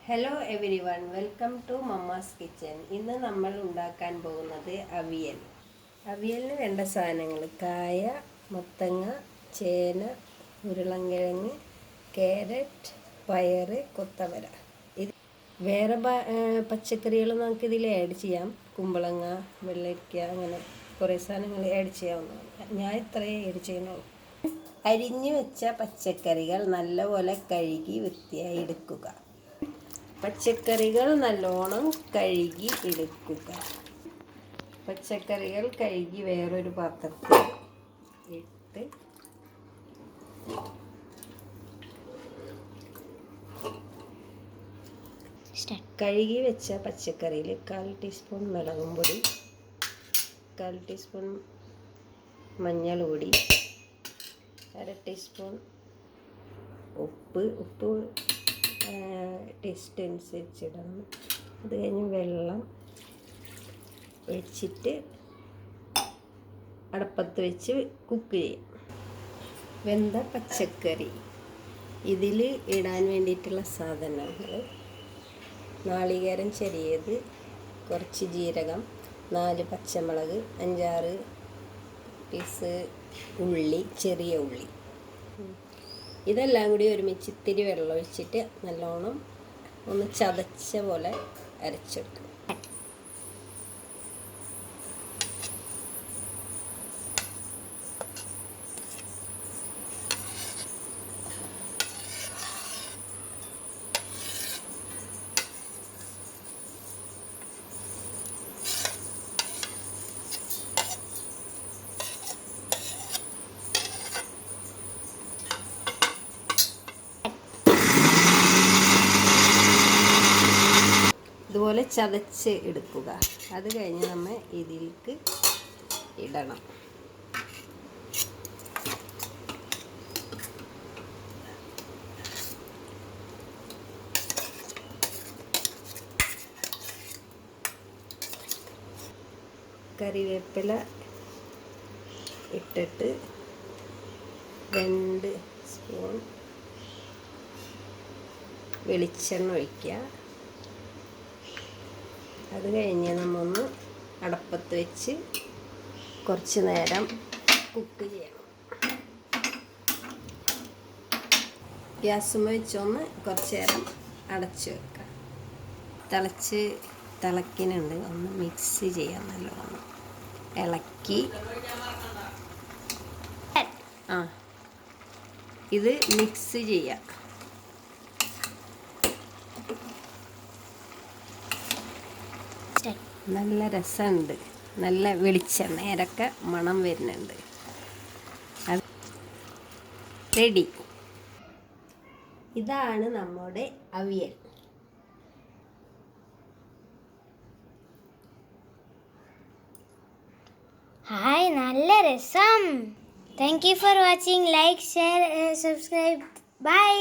Hello everyone, welcome to Mamma's kitchen. ഇന്ന് നമ്മൾ ഉണ്ടാക്കാൻ പോകുന്നത് അവിയൽ. അവിയലിന് വേണ്ട സാധനങ്ങൾ: കായ, മത്തങ്ങ, ചേന, ഉരുളൻകിഴങ്ങ്, ക്യാരറ്റ്, പയർ, കൊത്തവര. ഇത് വേറെ പച്ചക്കറികൾ നമുക്കിതിൽ ആഡ് ചെയ്യാം. കുമ്പളങ്ങ, വെള്ളരിക്ക, അങ്ങനെ കുറേ സാധനങ്ങൾ ആഡ് ചെയ്യാവുന്നതാണ്. ഞാൻ ഇത്രയേ ആഡ് ചെയ്യുന്നുള്ളൂ. അരിഞ്ഞു വെച്ച പച്ചക്കറികൾ നല്ലപോലെ കഴുകി വൃത്തിയായി എടുക്കുക. പച്ചക്കറികൾ നല്ലോണം കഴുകി എടുക്കുക. പച്ചക്കറികൾ കഴുകി വേറൊരു പാത്രത്തിൽ ഇട്ട് കഴുകി വെച്ച പച്ചക്കറിയിൽ 1/4 ടീസ്പൂൺ മുളകും പൊടി, 1/4 ടീസ്പൂൺ മഞ്ഞൾ പൊടി, 1/2 ടീസ്പൂൺ ഉപ്പ് ടേസ്റ്റ് അനുസരിച്ച് ഇടണം. അത് കഴിഞ്ഞ് വെള്ളം ഒഴിച്ചിട്ട് അടപ്പത്ത് വെച്ച് കുക്ക് ചെയ്യാം. വെന്ത പച്ചക്കറി ഇതിൽ ഇടാൻ വേണ്ടിയിട്ടുള്ള സാധനങ്ങൾ: നാളികേരം ചെറിയത്, കുറച്ച് ജീരകം, 4 പച്ചമുളക്, 5-6 പീസ് ഉള്ളി, ചെറിയ ഉള്ളി. ഇതെല്ലാം കൂടി ഒരുമിച്ച് ഇത്തിരി വെള്ളം ഒഴിച്ചിട്ട് നല്ലോണം ഒന്ന് ചതച്ച പോലെ അരച്ചെടുക്കും. ഇതുപോലെ ചതച്ച് എടുക്കുക. അത് കഴിഞ്ഞ് നമ്മൾ ഇതിലേക്ക് ഇടണം. കറിവേപ്പില ഇട്ടിട്ട് 2 സ്പൂൺ വെളിച്ചെണ്ണ ഒഴിക്കുക. അത് കഴിഞ്ഞ് നമ്മൊന്ന് അടപ്പത്ത് വെച്ച് കുറച്ച് നേരം കുക്ക് ചെയ്യണം. ഗ്യാസുമ്മ വെച്ചൊന്ന് കുറച്ച് നേരം അടച്ച് വെക്കാം. തിളയ്ക്കുന്നുണ്ട്. ഒന്ന് മിക്സ് ചെയ്യാം. നല്ലോണം ഇളക്കി ഇത് മിക്സ് ചെയ്യാം. നല്ല രസമുണ്ട്. നല്ല വെളിച്ചെണ്ണയൊക്കെ മണം വരുന്നുണ്ട്. അത് റെഡി. ഇതാണ് നമ്മുടെ അവിയൽ. ഹായ്, നല്ല രസം. Thank you for watching. Like, share, subscribe. By.